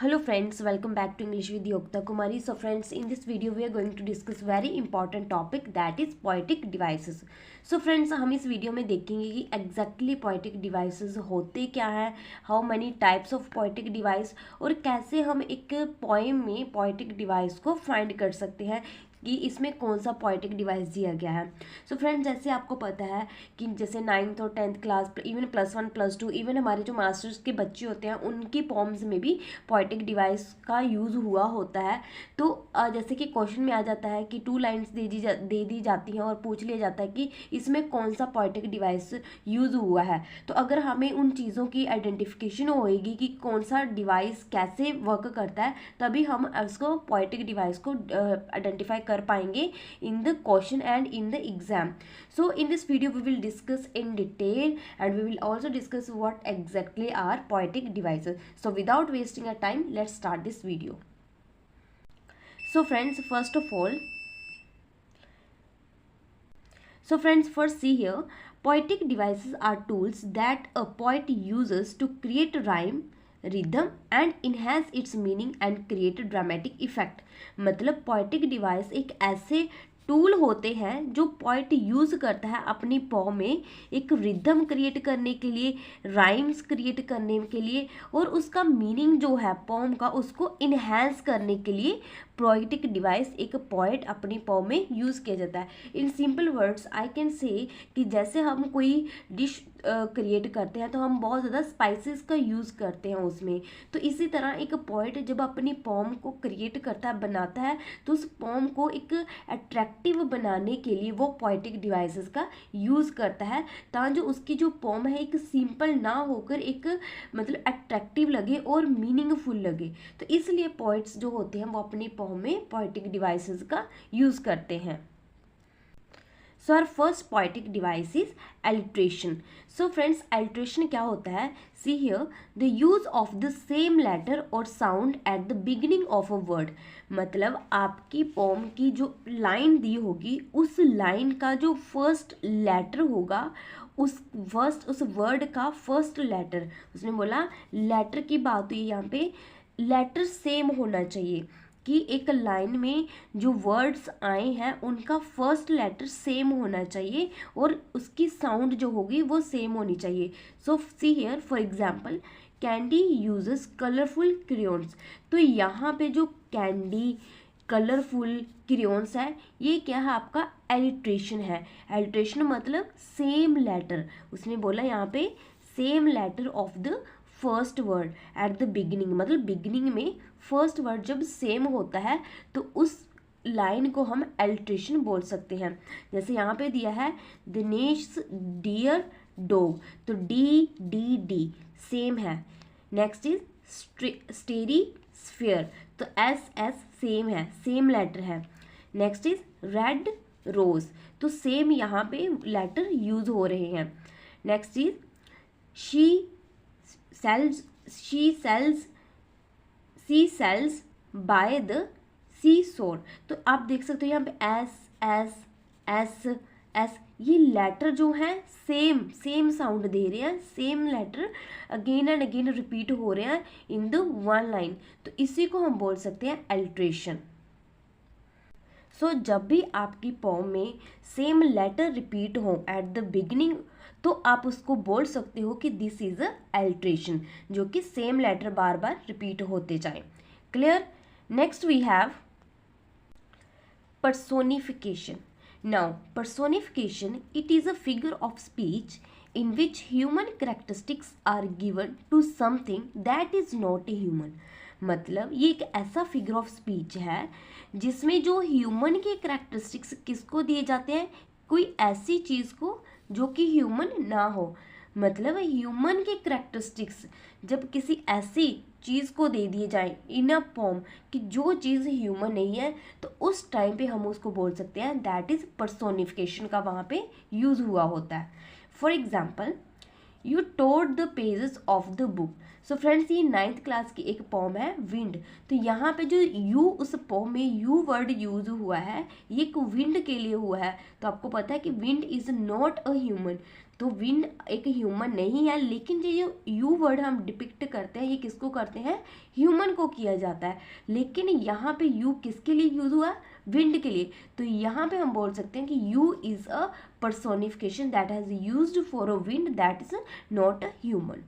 Hello friends, welcome back to English with Yogita Kumari. So friends, in this video we are going to discuss very important topic that is poetic devices. So friends, हम इस video में देखेंगे कि exactly poetic devices होते क्या हैं, how many types of poetic device और कैसे हम एक poem में poetic device को find कर सकते हैं कि इसमें कौन सा पोइटिक डिवाइस दिया गया है। सो फ्रेंड्स, जैसे आपको पता है कि जैसे 9th और 10th क्लास, इवन +1 +2, इवन हमारे जो मास्टर्स के बच्चे होते हैं उनकी पॉम्स में भी पोइटिक डिवाइस का यूज़ हुआ होता है। तो जैसे कि क्वेश्चन में आ जाता है कि 2 लाइन्स दे दी जाती हैं और पूछ लिया जाता है कि इसमें कौन सा पोइटिक डिवाइस यूज़ हुआ है। तो अगर हमें उन चीज़ों की आइडेंटिफिकेशन होएगी कि कौन सा डिवाइस कैसे वर्क करता है, तभी हम उसको पोइटिक डिवाइस को आइडेंटिफाई कर पाएंगे in the question and in the exam. So in this video we will discuss in detail and we will also discuss what exactly are poetic devices. So without wasting our time, let's start this video. So friends, first see here, poetic devices are tools that a poet uses to create rhyme, rhythm and enhance it's meaning and create dramatic effect. मतलब poetic device एक ऐसे tool होते हैं जो poet use करता है अपनी पॉम में एक रिदम क्रिएट करने के लिए, राइम्स क्रिएट करने के लिए और उसका मीनिंग जो है पॉम का उसको इन्हेंस करने के लिए पोएटिक डिवाइस एक पोएट अपनी पॉम में यूज़ किया जाता है। In simple words I can say कि जैसे हम कोई डिश क्रिएट करते हैं तो हम बहुत ज़्यादा स्पाइसेस का यूज़ करते हैं उसमें, तो इसी तरह एक पोएट जब अपनी पॉम को क्रिएट करता है, बनाता है, तो उस पॉम को एक अट्रैक्टिव बनाने के लिए वो पोएटिक डिवाइसेस का यूज़ करता है ताकि जो उसकी जो पॉम है एक सिंपल ना होकर एक मतलब अट्रैक्टिव लगे और मीनिंगफुल लगे। तो इसलिए पोएट्स जो होते हैं वो अपनी पॉम में पोएटिक डिवाइसेस का यूज़ करते हैं। So our first poetic device is alliteration. So friends, alliteration क्या होता है? See here, the use of the same letter और sound at the beginning of a word. मतलब आपकी पोम की जो लाइन दी होगी उस लाइन का जो फर्स्ट लेटर होगा, उस वर्ड का फर्स्ट लेटर, उसने बोला लेटर की बात हुई यहाँ पे, लेटर सेम होना चाहिए कि एक लाइन में जो वर्ड्स आए हैं उनका फर्स्ट लेटर सेम होना चाहिए और उसकी साउंड जो होगी वो सेम होनी चाहिए। So see here, for example, candy uses colourful crayons. तो यहाँ पे जो कैंडी कलरफुल क्रेयॉन्स है ये क्या है? आपका एलिट्रेशन है। एलिट्रेशन मतलब सेम लेटर, उसने बोला यहाँ पे same letter of the first word at the beginning. मतलब बिगिनिंग में फर्स्ट वर्ड जब सेम होता है तो उस लाइन को हम एलिट्रेशन बोल सकते हैं। जैसे यहाँ पे दिया है दिनेश डियर डॉग, तो डी डी डी सेम है। नेक्स्ट इज स्टेरी स्फीयर, तो एस एस सेम है, सेम लेटर है। नेक्स्ट इज रेड रोज, तो सेम यहाँ पे लेटर यूज हो रहे हैं। Next is she sells by the sea shore, तो आप देख सकते हो यहाँ पे एस एस एस एस, ये लेटर जो है सेम साउंड दे रहे हैं, same letter again and again repeat हो रहे हैं इन द वन लाइन, तो इसी को हम बोल सकते हैं एलिट्रेशन। सो जब भी आपकी पोम में सेम लेटर रिपीट हो एट द बिगिनिंग तो आप उसको बोल सकते हो कि दिस इज अ एलिट्रेशन, जो कि सेम लेटर बार बार रिपीट होते जाए। Clear? Next we have personification. Now personification, it is a figure of speech in which human characteristics are given to something that is not a human. मतलब ये एक ऐसा फिगर ऑफ स्पीच है जिसमें जो ह्यूमन के करैक्टरिस्टिक्स किसको दिए जाते हैं? कोई ऐसी चीज़ को जो कि ह्यूमन ना हो। मतलब ह्यूमन के करैक्टरिस्टिक्स जब किसी ऐसी चीज़ को दे दिए जाए इन अ फॉर्म कि जो चीज़ ह्यूमन नहीं है, तो उस टाइम पे हम उसको बोल सकते हैं दैट इज़ पर्सोनिफिकेशन का वहाँ पे यूज़ हुआ होता है। For example, you tore the pages of the book. So friends, ये 9th क्लास की एक पोम है विंड, तो यहाँ पे जो यू उस पोम में यू वर्ड यूज हुआ है ये एक विंड के लिए हुआ है। तो आपको पता है कि wind is not a human, तो विंड एक ह्यूमन नहीं है, लेकिन ये यू वर्ड हम डिपिक्ट करते हैं ये किसको करते हैं, ह्यूमन को किया जाता है। लेकिन यहाँ पे यू किसके लिए यूज हुआ, विंड के लिए। तो यहाँ पे हम बोल सकते हैं कि you is a personification that has used for a wind that is not a human.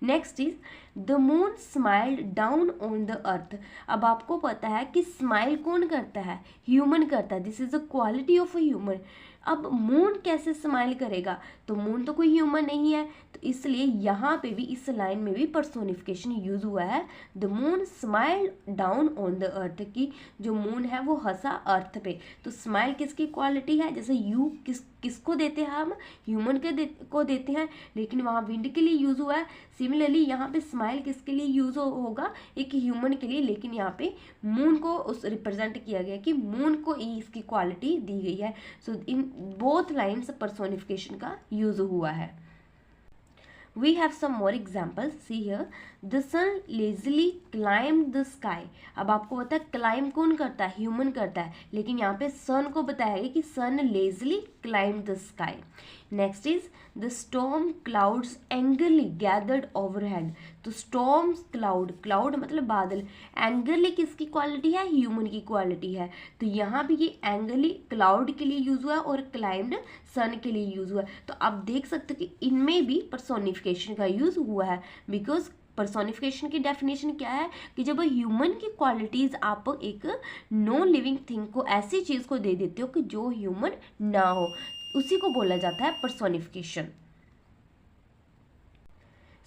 Next is the moon smiled down on the earth. अब आपको पता है कि स्माइल कौन करता है, ह्यूमन करता है, this is a quality of a human. अब मून कैसे स्माइल करेगा, तो मून तो कोई ह्यूमन नहीं है, तो इसलिए यहाँ पे भी इस लाइन में भी पर्सोनिफिकेशन यूज हुआ है, the moon smile down on the earth, की जो मून है वो हंसा अर्थ पे। तो स्माइल किसकी क्वालिटी है, जैसे यू किसको देते हैं हम, ह्यूमन को देते हैं, लेकिन वहाँ विंड के लिए यूज हुआ है। सिमिलरली यहाँ पे स्माइल किसके लिए यूज होगा, एक ह्यूमन के लिए, लेकिन यहाँ पे मून को उस रिप्रेजेंट किया गया कि मून को इसकी क्वालिटी दी गई है। सो इन बोथ लाइन्स पर्सोनिफिकेशन का यूज हुआ है। We have some more examples. See here, the sun lazily climbed the sky. अब आपको पता है क्लाइम कौन करता है, ह्यूमन करता है, लेकिन यहाँ पे सन को बताया गया कि sun lazily climbed the sky. Next is the storm clouds angrily gathered overhead. तो स्टॉर्म क्लाउड मतलब बादल, एंगरली किसकी क्वालिटी है, ह्यूमन की क्वालिटी है। तो यहाँ भी ये एंगरली क्लाउड के लिए यूज हुआ है और क्लाइम्ड सन के लिए यूज हुआ है। तो आप देख सकते हो कि इनमें भी पर्सोनिफिकेशन का यूज हुआ है, बिकॉज पर्सोनिफिकेशन की डेफिनेशन क्या है कि जब ह्यूमन की क्वालिटीज आप एक नॉन लिविंग थिंग को, ऐसी चीज को दे देते हो कि जो ह्यूमन ना हो, उसी को बोला जाता है personification.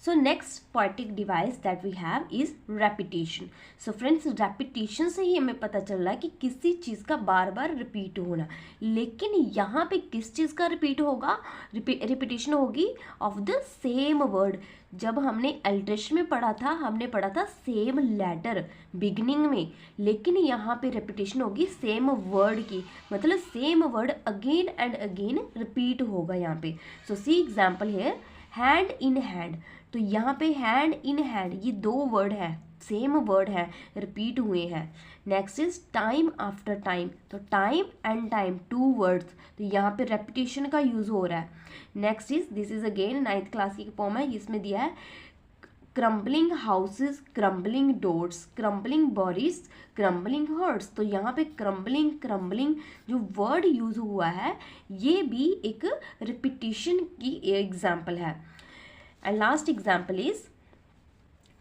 So next poetic device that we have is repetition. So friends, repetition से ही हमें पता चल रहा है कि किसी चीज़ का बार बार रिपीट होना, लेकिन यहाँ पे किस चीज़ का रिपीट होगा, रिपीटेशन होगी ऑफ द सेम वर्ड। जब हमने अल्ट्रेशन में पढ़ा था, हमने पढ़ा था सेम लेटर बिगनिंग में, लेकिन यहाँ पे रिपीटेशन होगी सेम वर्ड की, मतलब same word again and again repeat होगा यहाँ पे। सो सी एग्जाम्पल है हैंड इन हैंड। तो यहाँ पे हैंड इन हैंड ये दो वर्ड है, सेम वर्ड है, रिपीट हुए हैं। Next is time after time. तो time and time two words, तो यहाँ पे रेपिटेशन का यूज हो रहा है। Next is this is again 9th class की पोम है, इसमें दिया है crumbling houses, crumbling doors, crumbling bodies, crumbling hearts. तो यहाँ पे क्रम्बलिंग जो वर्ड यूज हुआ है ये भी एक रिपीटिशन की एग्जाम्पल है। And last example is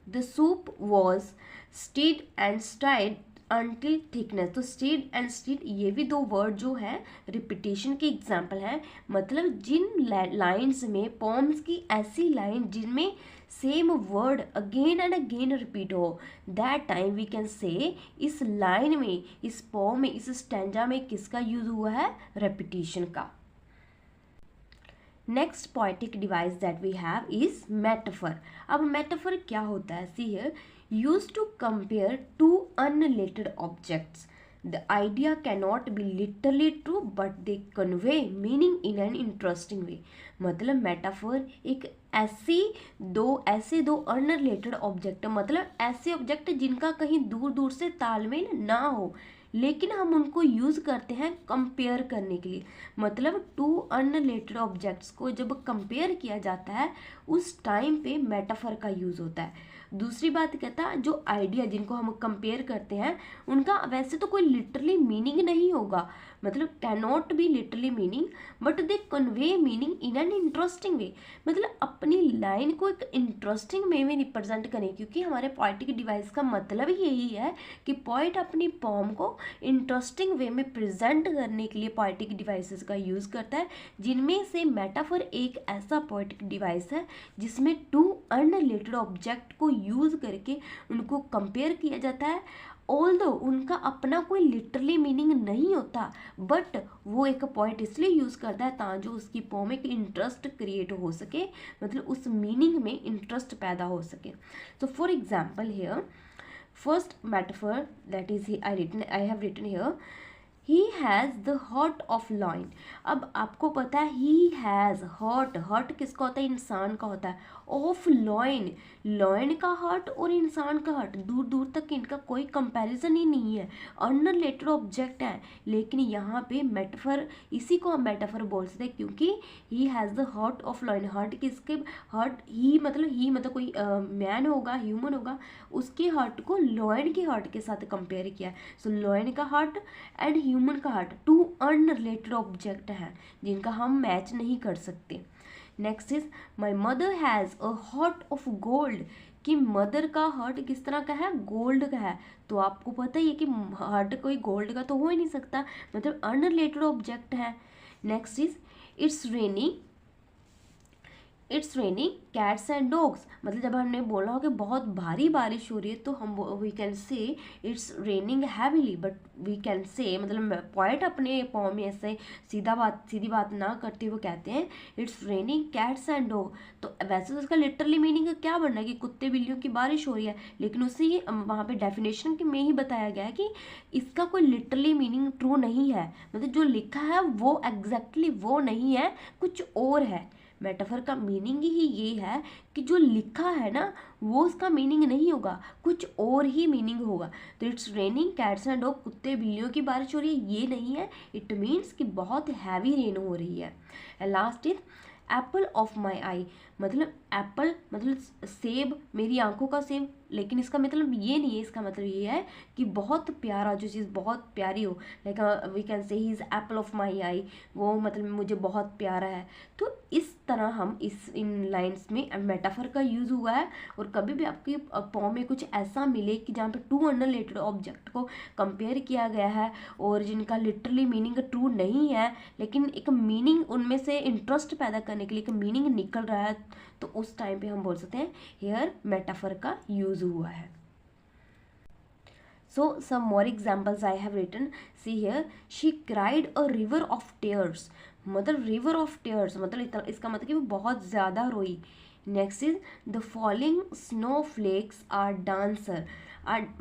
the soup was stirred and stirred until thickness। तो stirred and stirred ये भी दो वर्ड जो है रिपीटेशन के एग्जाम्पल हैं, मतलब जिन लाइन्स में, पॉम्स की ऐसी लाइन जिनमें same word again and again repeat हो, that time we can say इस लाइन में, इस पॉम में, इस स्टैंजा में किसका यूज हुआ है, रेपिटेशन का। Next poetic device that we have is metaphor. अब मेटाफर क्या होता है, see here, used to compare to unrelated objects. The idea cannot be literally true but they convey meaning in an interesting way. मतलब metaphor एक ऐसे दो unrelated object, मतलब ऐसे ऑब्जेक्ट जिनका कहीं दूर दूर से तालमेल ना हो, लेकिन हम उनको यूज़ करते हैं कंपेयर करने के लिए। मतलब टू अनरिलेटेड ऑब्जेक्ट्स को जब कंपेयर किया जाता है उस टाइम पे मेटाफर का यूज़ होता है। दूसरी बात कहता है जो आइडिया जिनको हम कंपेयर करते हैं उनका वैसे तो कोई लिटरली मीनिंग नहीं होगा, मतलब can not be literally meaning but they convey meaning in an interesting way. मतलब अपनी लाइन को एक इंटरेस्टिंग वे में रिप्रेजेंट करें, क्योंकि हमारे पोएटिक डिवाइस का मतलब यही है कि पोएट अपनी पॉम को इंटरेस्टिंग वे में प्रेजेंट करने के लिए पोएटिक डिवाइसेस का यूज़ करता है, जिनमें से मेटाफर एक ऐसा पोएटिक डिवाइस है जिसमें टू अनरिलेटेड ऑब्जेक्ट को यूज़ करके उनको कंपेयर किया जाता है। ऑल्दो उनका अपना कोई लिटरली मीनिंग नहीं होता, बट वो एक पॉइंट इसलिए यूज़ करता है ताकि उसकी पोम में इंटरेस्ट क्रिएट हो सके, मतलब उस मीनिंग में इंटरेस्ट पैदा हो सके। तो for example here first metaphor that is I have written here, he has the heart of lion. अब आपको पता है ही हैज़ हर्ट, हर्ट किसका होता है, इंसान का होता है, ऑफ लॉइन, लॉइन का हर्ट और इंसान का हर्ट, दूर दूर तक इनका कोई कंपैरिजन ही नहीं है, अनरिलेटेड ऑब्जेक्ट है। लेकिन यहाँ पे मेटाफर, इसी को हम मेटाफर बोल सकते हैं, क्योंकि he has the heart of lion, heart किसके, हर्ट ही मतलब कोई मैन होगा, ह्यूमन होगा, उसके हर्ट को लॉयन के हर्ट के साथ कंपेयर किया है। सो लॉयन का हर्ट एंड ह्यूमन का हार्ट टू अनरिलेटेड ऑब्जेक्ट हैं जिनका हम मैच नहीं कर सकते। Next is my mother has a heart of gold, कि मदर का हार्ट किस तरह का है, गोल्ड का है। तो आपको पता ही है कि हार्ट कोई गोल्ड का तो हो ही नहीं सकता, मतलब अनरिलेटेड ऑब्जेक्ट है। Next is it's raining, it's raining cats and dogs, मतलब जब हमने बोला हो कि बहुत भारी बारिश हो रही है तो हम we can say it's raining heavily, but we can say, मतलब पॉइंट अपने पोम में ऐसे सीधी बात ना करते हुए कहते हैं it's raining cats and dog. तो वैसे तो उसका लिटरली मीनिंग क्या बनना है कि कुत्ते बिल्लियों की बारिश हो रही है, लेकिन उसी वहाँ पे डेफिनेशन में ही बताया गया है कि इसका कोई लिटरली मीनिंग ट्रू नहीं है, मतलब जो लिखा है वो एग्जैक्टली वो नहीं है, कुछ और है। मेटाफर का मीनिंग ही ये है कि जो लिखा है ना वो उसका मीनिंग नहीं होगा, कुछ और ही मीनिंग होगा। तो it's raining cats and dog, कुत्ते बिल्लियों की बारिश हो रही है, ये नहीं है, इट मीन्स कि बहुत हैवी रेन हो रही है। Last is apple of my eye, मतलब एप्पल मतलब सेब, मेरी आंखों का सेब, लेकिन इसका मतलब ये नहीं है, इसका मतलब ये है कि बहुत प्यारा, जो चीज़ बहुत प्यारी हो, like we can say he is apple of my eye, वो मतलब मुझे बहुत प्यारा है। तो इस तरह हम इन लाइंस में मेटाफर का यूज़ हुआ है। और कभी भी आपकी पोम में कुछ ऐसा मिले कि जहाँ पे टू अनरिलेटेड ऑब्जेक्ट को कंपेयर किया गया है और जिनका लिटरली मीनिंग ट्रू नहीं है, लेकिन एक मीनिंग उनमें से इंटरेस्ट पैदा करने के लिए एक मीनिंग निकल रहा है, तो उस टाइम पे हम बोल सकते हैं हेयर मेटाफर का यूज हुआ है। So some more examples I have written. See here, she cried a river of tears, मतलब river of tears मतलब इसका मतलब कि वो बहुत ज़्यादा रोई। Next is the falling snowflakes are dancer,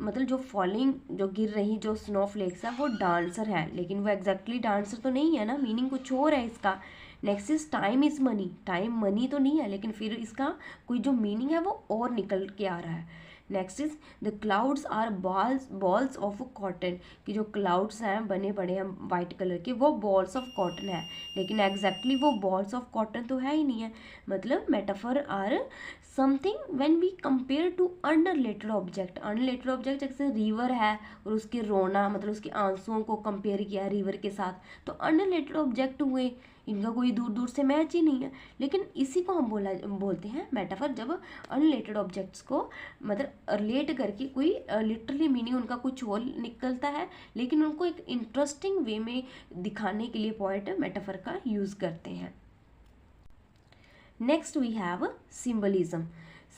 मतलब जो फॉलिंग, जो गिर रही जो स्नोफ्लेक्स है वो डांसर है, लेकिन वो एग्जैक्टली डांसर तो नहीं है ना, मीनिंग कुछ और है इसका। Next is time is money, time money तो नहीं है, लेकिन फिर इसका कोई जो मीनिंग है वो और निकल के आ रहा है। Next is the clouds are balls of cotton, कि जो क्लाउड्स हैं बने पड़े हैं वाइट कलर के, वो बॉल्स ऑफ कॉटन है, लेकिन एग्जैक्टली वो बॉल्स ऑफ कॉटन तो है ही नहीं है। मतलब metaphor are something when we compare to unrelated object, unrelated object जैसे रिवर है और उसके रोना मतलब उसके आंसुओं को कंपेयर किया रिवर के साथ, तो अनरिलेटेड ऑब्जेक्ट हुए, इनका कोई दूर दूर से मैच ही नहीं है। लेकिन इसी को हम बोलते हैं मेटाफर, जब अनरिलेटेड ऑब्जेक्ट्स को मतलब रिलेट करके कोई लिटरली मीनिंग उनका कुछ और निकलता है, लेकिन उनको एक इंटरेस्टिंग वे में दिखाने के लिए पोएट मेटाफर का यूज़ करते हैं। Next we have symbolism.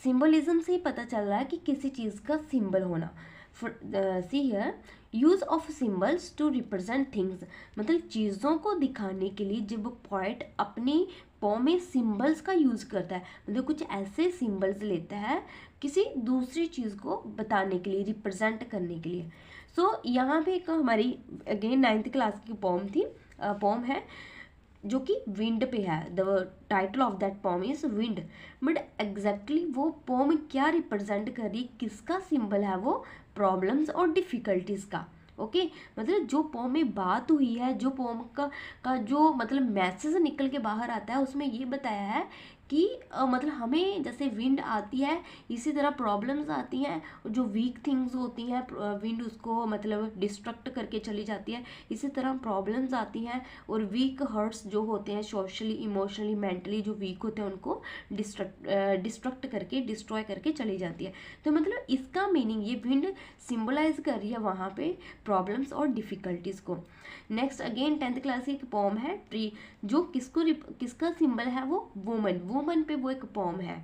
Symbolism से पता चल रहा है कि किसी चीज़ का सिंबल होना। See here, use of symbols to represent things, मतलब चीज़ों को दिखाने के लिए जब पोएट अपनी पोम में सिंबल्स का यूज़ करता है, मतलब कुछ ऐसे सिंबल्स लेता है किसी दूसरी चीज़ को बताने के लिए, रिप्रेजेंट करने के लिए। सो यहाँ पे एक हमारी अगेन 9th क्लास की पोम थी, पोम है जो कि विंड पे है, the title of that poem is wind, but exactly वो पोम क्या रिप्रेजेंट कर रही, किसका सिंबल है वो, प्रॉब्लम्स और डिफ़िकल्टीज़ का। ओके मतलब जो पोम में बात हुई है, जो पोम का जो मतलब मैसेज निकल के बाहर आता है, उसमें ये बताया है कि मतलब हमें जैसे विंड आती है इसी तरह प्रॉब्लम्स आती हैं, जो वीक थिंग्स होती हैं विंड उसको मतलब डिस्ट्रक्ट करके चली जाती है, इसी तरह प्रॉब्लम्स आती हैं और वीक हर्ट्स जो होते हैं सोशली इमोशनली मेंटली जो वीक होते हैं उनको डिस्ट्रक्ट करके डिस्ट्रॉय करके चली जाती है। तो मतलब इसका मीनिंग ये विंड सिंबलाइज कर रही है वहाँ पे प्रॉब्लम्स और डिफ़िकल्टीज़ को। नेक्स्ट अगेन 10th क्लास की एक पोम है ट्री, जो किसका सिंबल है वो वुमन पे वो एक पोम है।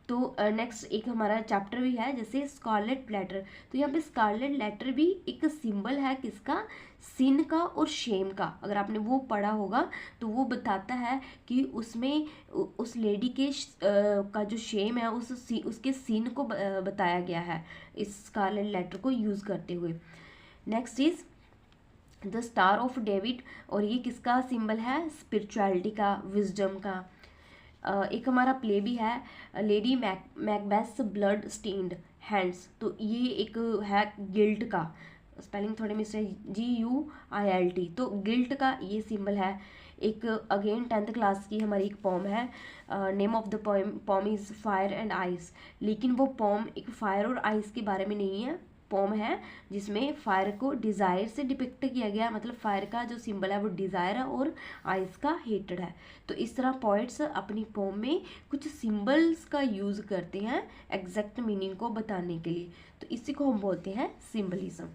तो नेक्स्ट एक हमारा चैप्टर भी है जैसे स्कारलेट लेटर, तो यहाँ पे स्कारलेट लेटर भी एक सिंबल है किसका, सिन का और शेम का। अगर आपने वो पढ़ा होगा तो वो बताता है कि उसमें उस लेडी के का जो शेम है उसके सिन को बताया गया है इस स्कारलेट लेटर को यूज़ करते हुए। Next is the star of David, और ये किसका सिंबल है, स्पिरिचुअलिटी का, विजडम का। एक हमारा प्ले भी है लेडी मैकबेथ्स ब्लड स्टेन्ड हैंड्स, तो ये एक है गिल्ट का, स्पेलिंग थोड़े मिस्टेक, GUILT, तो गिल्ट का ये सिंबल है। एक अगेन 10th क्लास की हमारी एक पॉम है, name of the poem is fire and ice, लेकिन वो पॉम एक फायर और आइस के बारे में नहीं है, पॉम है जिसमें फायर को डिज़ायर से डिपिक्ट किया गया, मतलब फायर का जो सिंबल है वो डिज़ायर है और आइस का हेटेड है। तो इस तरह पोइट्स अपनी पोम में कुछ सिंबल्स का यूज़ करते हैं एग्जैक्ट मीनिंग को बताने के लिए, तो इसी को हम बोलते हैं symbolism.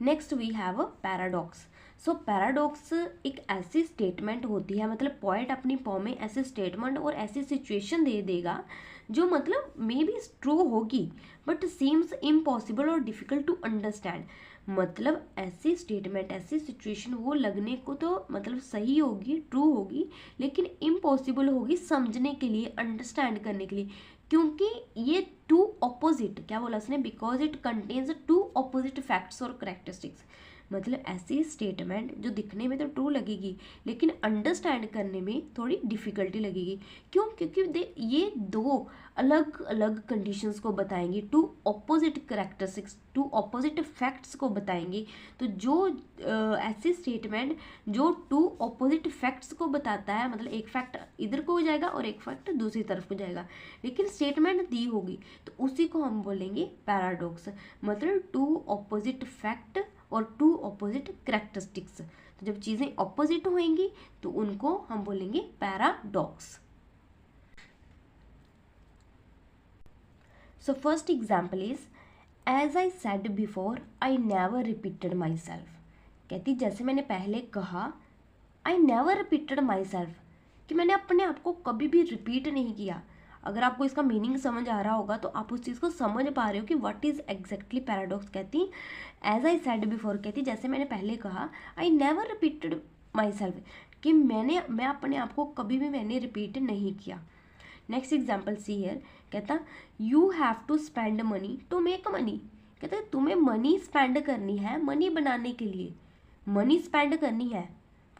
Next we have a paradox. So paradox एक ऐसी स्टेटमेंट होती है, मतलब पोएट अपनी पोम में ऐसे स्टेटमेंट और ऐसी सिचुएशन दे देगा जो मतलब मे बी ट्रू होगी बट सीम्स इम्पॉसिबल और डिफ़िकल्ट टू अंडरस्टैंड। मतलब ऐसी स्टेटमेंट, ऐसी सिचुएशन वो लगने को तो मतलब सही होगी, ट्रू होगी, लेकिन इम्पॉसिबल होगी समझने के लिए, अंडरस्टैंड करने के लिए, क्योंकि ये टू ऑपोजिट, क्या बोला उसने, because it contains two opposite facts और करेक्टरिस्टिक्स। मतलब ऐसी स्टेटमेंट जो दिखने में तो ट्रू लगेगी लेकिन अंडरस्टैंड करने में थोड़ी डिफ़िकल्टी लगेगी। क्यों? क्योंकि ये दो अलग अलग कंडीशंस को बताएंगी, two opposite characteristics, two opposite facts को बताएंगी। तो जो ऐसी स्टेटमेंट जो टू ऑपोजिट फैक्ट्स को बताता है, मतलब एक फैक्ट इधर को हो जाएगा और एक फैक्ट दूसरी तरफ हो जाएगा, लेकिन स्टेटमेंट दी होगी, तो उसी को हम बोलेंगे पैराडॉक्स। मतलब टू ऑपोजिट फैक्ट और टू ऑपोजिट करेक्टरिस्टिक्स, तो जब चीज़ें ऑपोजिट होंगी तो उनको हम बोलेंगे paradox. So first example is as I said before I never repeated myself. कहती जैसे मैंने पहले कहा, I never repeated myself, कि मैंने अपने आप को कभी भी रिपीट नहीं किया। अगर आपको इसका मीनिंग समझ आ रहा होगा तो आप उस चीज़ को समझ पा रहे हो कि व्हाट इज़ एग्जैक्टली पैराडॉक्स। कहती एज आई सेड बिफोर, कहती जैसे मैंने पहले कहा, I never repeated myself, कि मैं अपने आप को कभी भी मैंने रिपीट नहीं किया। नेक्स्ट एग्जाम्पल सी हियर, कहता you have to spend money to make money. कहता तुम्हें मनी स्पेंड करनी है मनी बनाने के लिए, मनी स्पेंड करनी है,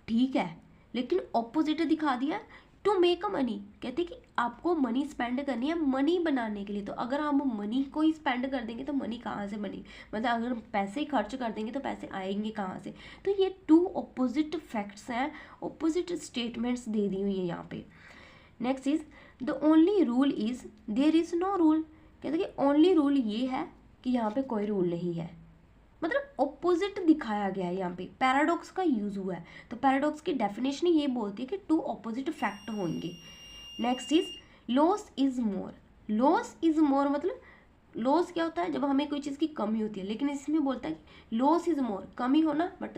ठीक है, लेकिन ऑपोजिट दिखा दिया टू मेक मनी। कहते कि आपको मनी स्पेंड करनी है मनी बनाने के लिए। तो अगर हम मनी को ही स्पेंड कर देंगे तो मनी कहाँ से बनी, मतलब अगर पैसे ही खर्च कर देंगे तो पैसे आएंगे कहाँ से। तो ये टू ऑपोजिट फैक्ट्स हैं, ऑपोजिट स्टेटमेंट्स दे दी हुई है यहाँ पे। Next is the only rule is there is no rule. कहते कि ओनली रूल ये है कि यहाँ पे कोई रूल नहीं है, मतलब ऑपोजिट दिखाया गया है, यहाँ पे पैराडॉक्स का यूज हुआ है। तो पैराडॉक्स की डेफिनेशन ये बोलती है कि टू ऑपोजिट फैक्ट होंगे। Next is loss is more. Loss is more मतलब लॉस क्या होता है, जब हमें कोई चीज़ की कमी होती है, लेकिन इसमें बोलता है कि लॉस इज मोर, कमी होना बट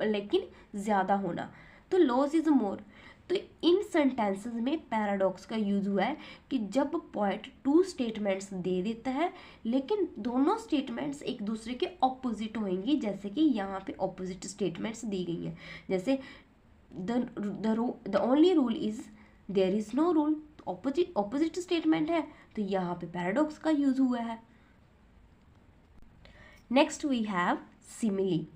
लेकिन ज़्यादा होना, तो लॉस इज मोर। तो इन सेंटेंसेस में पैराडॉक्स का यूज हुआ है कि जब पोएट टू स्टेटमेंट्स दे देता है लेकिन दोनों स्टेटमेंट्स एक दूसरे के ऑपोजिट होंगी, जैसे कि यहाँ पे ऑपोजिट स्टेटमेंट्स दी गई हैं। जैसे the only rule is there is no rule, opposite statement है, तो यहाँ पे पैराडॉक्स का यूज हुआ है। Next we have simile.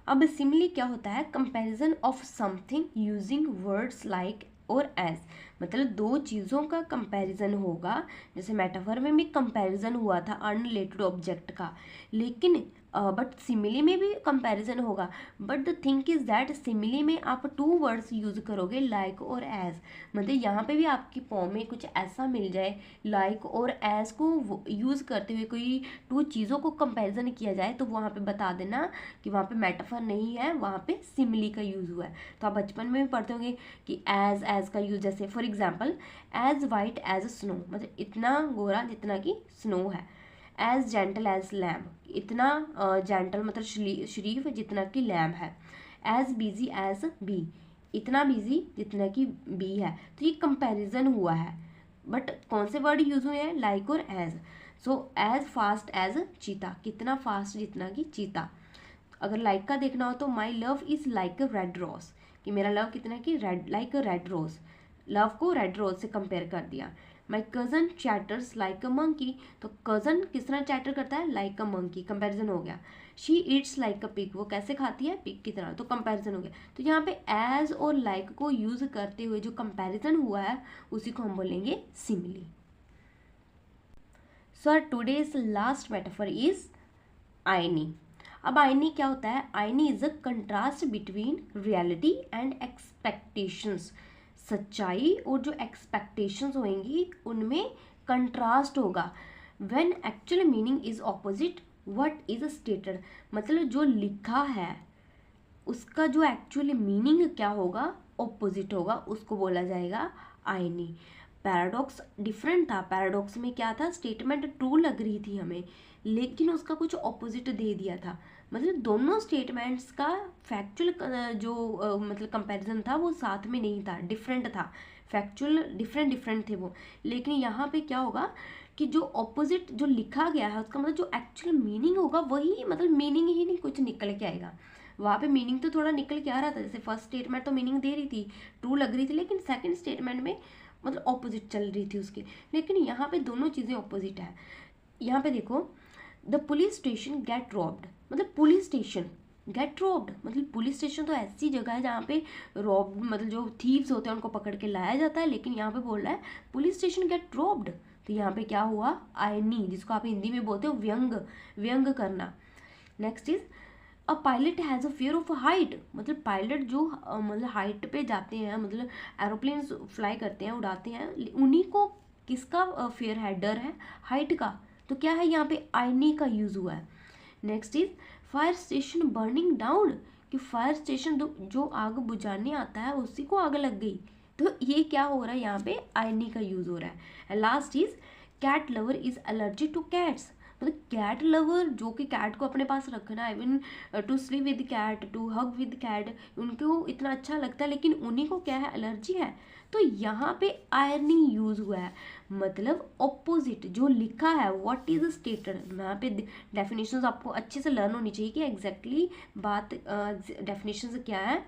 अब सिमिली क्या होता है, comparison of something using words like और एज। मतलब दो चीज़ों का कंपैरिजन होगा, जैसे मेटाफर में भी कंपैरिजन हुआ था अनरिलेटेड ऑब्जेक्ट का, लेकिन बट सिमिली में भी कंपैरिजन होगा। But the thing is that simile में आप टू वर्ड्स यूज करोगे, लाइक और एज। मतलब यहाँ पे भी आपकी पॉम में कुछ ऐसा मिल जाए, लाइक और एज को यूज़ करते हुए कोई टू चीज़ों को कंपैरिजन किया जाए, तो वहाँ पे बता देना कि वहाँ पे मेटाफर नहीं है, वहाँ पे सिमिली का यूज़ हुआ है। तो आप बचपन में भी पढ़ते होंगे कि एज का यूज़, जैसे for example as white as snow, मतलब इतना गोरा जितना कि स्नो है। एज जेंटल एज लैम्ब, इतना जेंटल मतलब शरीफ जितना कि लैम्ब है। एज बिजी एज बी, इतना बिजी जितना कि बी है। तो ये कंपैरिजन हुआ है, बट कौन से वर्ड यूज हुए हैं, लाइक और as. So as fast as cheetah, कितना फास्ट जितना कि चीता। अगर लाइक का देखना हो तो my love is like a red rose, कि मेरा लव कितना कि red like a red rose, love को रेड रोज से कंपेयर कर दिया। My cousin chatters like a monkey, तो कज़न किस तरह चैटर करता है, लाइक अ मंकी, कंपेरिजन हो गया। She Yeats like a pig, वो कैसे खाती है, पिग की तरह, तो कंपेरिजन हो गया। तो यहाँ पे एज और लाइक को यूज करते हुए जो कंपेरिजन हुआ है उसी को हम बोलेंगे simile. So today's last metaphor is आइनी। अब आइनी क्या होता है, आइनी is a contrast between reality and expectations. सच्चाई और जो एक्सपेक्टेशंस होंगी उनमें कंट्रास्ट होगा। When actual meaning is opposite what is stated, मतलब जो लिखा है उसका जो एक्चुअल मीनिंग क्या होगा, ऑपोजिट होगा, उसको बोला जाएगा आइनी। पैराडॉक्स डिफरेंट था, पैराडॉक्स में क्या था, स्टेटमेंट ट्रू लग रही थी हमें लेकिन उसका कुछ ऑपोजिट दे दिया था, मतलब दोनों स्टेटमेंट्स का फैक्चुअल जो मतलब कंपैरिजन था वो साथ में नहीं था, डिफरेंट था, फैक्चुअल डिफरेंट थे वो। लेकिन यहाँ पे क्या होगा कि जो ऑपोजिट जो लिखा गया है उसका मतलब जो एक्चुअल मीनिंग होगा वही, मतलब मीनिंग ही नहीं कुछ निकल के आएगा। वहाँ पे मीनिंग तो थोड़ा निकल के आ रहा था, जैसे फर्स्ट स्टेटमेंट तो मीनिंग दे रही थी, ट्रू लग रही थी, लेकिन सेकंड स्टेटमेंट में मतलब ऑपोजिट चल रही थी उसकी। लेकिन यहाँ पे दोनों चीज़ें ऑपोजिट है। यहाँ पे देखो, the police station get robbed, मतलब पुलिस स्टेशन गेट रॉब्ड, मतलब पुलिस स्टेशन तो ऐसी जगह है जहाँ पे रॉब मतलब जो थीव्स होते हैं उनको पकड़ के लाया जाता है, लेकिन यहाँ पे बोल रहा है पुलिस स्टेशन गेट रॉब्ड। तो यहाँ पे क्या हुआ, आयनी, जिसको आप हिंदी में बोलते हो व्यंग, व्यंग करना। Next is a pilot has a fear of height, मतलब पायलट जो मतलब हाइट पे जाते हैं, मतलब एरोप्लेन फ्लाई करते हैं, उड़ाते हैं, उन्हीं को किसका फियर है, डर है हाइट का। तो क्या है यहाँ पे आईनी का यूज़ हुआ है। Next is fire station burning down, कि फायर स्टेशन जो आग बुझाने आता है उसी को आग लग गई। तो ये क्या हो रहा है, यहाँ पे आईनी का यूज़ हो रहा है। Last is cat lover is allergic to cats, मतलब कैट लवर जो कि कैट को अपने पास रखना, even to sleep with cat, to hug with cat, उनको इतना अच्छा लगता है, लेकिन उन्हीं को क्या है, एलर्जी है। तो यहाँ पे आयरनी यूज हुआ है, मतलब ऑपोजिट जो लिखा है व्हाट इज स्टेटेड। यहाँ पे डेफिनेशंस आपको अच्छे से लर्न होनी चाहिए कि एग्जैक्टली बात डेफिनेशंस क्या है,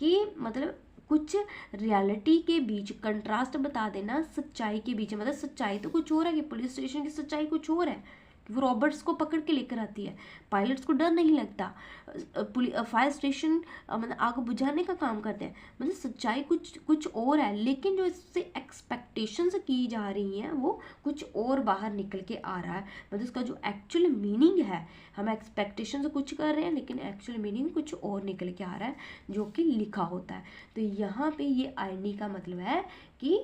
कि मतलब कुछ रियलिटी के बीच कंट्रास्ट बता देना सच्चाई के बीच, मतलब सच्चाई तो कुछ और है कि पुलिस स्टेशन की सच्चाई कुछ और है, वो रॉबर्ट्स को पकड़ के लेकर आती है, पायलट्स को डर नहीं लगता, फायर स्टेशन मतलब आग बुझाने का काम करते हैं, मतलब सच्चाई कुछ और है, लेकिन जो इससे एक्सपेक्टेशंस की जा रही हैं वो कुछ और बाहर निकल के आ रहा है, मतलब इसका जो एक्चुअल मीनिंग है, हम एक्सपेक्टेशंस कुछ कर रहे हैं लेकिन एक्चुअल मीनिंग कुछ और निकल के आ रहा है जो कि लिखा होता है। तो यहाँ पे ये आईनी का मतलब है कि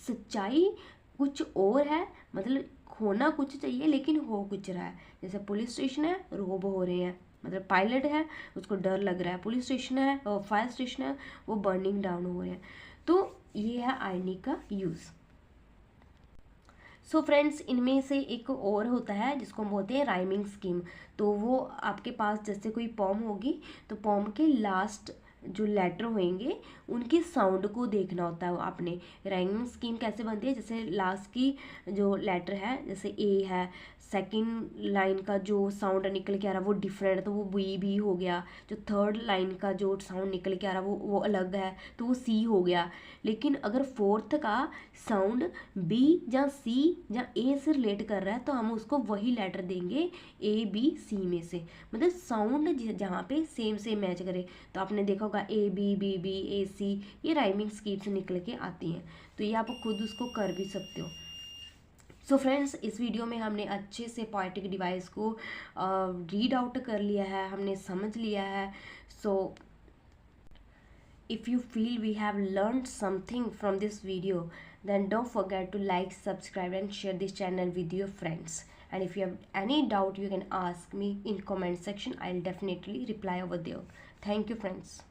सच्चाई कुछ और है, मतलब होना कुछ चाहिए लेकिन हो कुछ रहा है। जैसे पुलिस स्टेशन है, रोब हो रहे हैं, मतलब पायलट है उसको डर लग रहा है, पुलिस स्टेशन है और फायर स्टेशन है वो बर्निंग डाउन हो रहे हैं। तो ये है आईनी का यूज़। सो फ्रेंड्स, इनमें से एक और होता है जिसको हम बोलते हैं राइमिंग स्कीम। तो वो आपके पास जैसे कोई पॉम होगी तो पॉम के लास्ट जो लेटर होंगे उनके साउंड को देखना होता है आपने। राइमिंग स्कीम कैसे बनती है, जैसे लास्ट की जो लेटर है, जैसे ए है, सेकंड लाइन का जो साउंड निकल के आ रहा है वो डिफरेंट है तो वो बी हो गया, जो थर्ड लाइन का जो साउंड निकल के आ रहा है वो अलग है तो वो सी हो गया। लेकिन अगर फोर्थ का साउंड बी या सी या ए से रिलेट कर रहा है तो हम उसको वही लेटर देंगे ए बी सी में से, मतलब साउंड जहाँ पे सेम मैच करे। तो आपने देखा होगा ए बी बी बी ए सी, ये राइमिंग स्कीम से निकल के आती हैं, तो ये आप खुद उसको कर भी सकते हो। सो फ्रेंड्स, इस वीडियो में हमने अच्छे से पोएटिक डिवाइस को रीड आउट कर लिया है, हमने समझ लिया है। सो if you feel we have learned something from this video, then don't forget to like, subscribe and share this channel with your friends. And if you have any doubt you can ask me in comment section, I'll definitely reply over there. Thank you friends.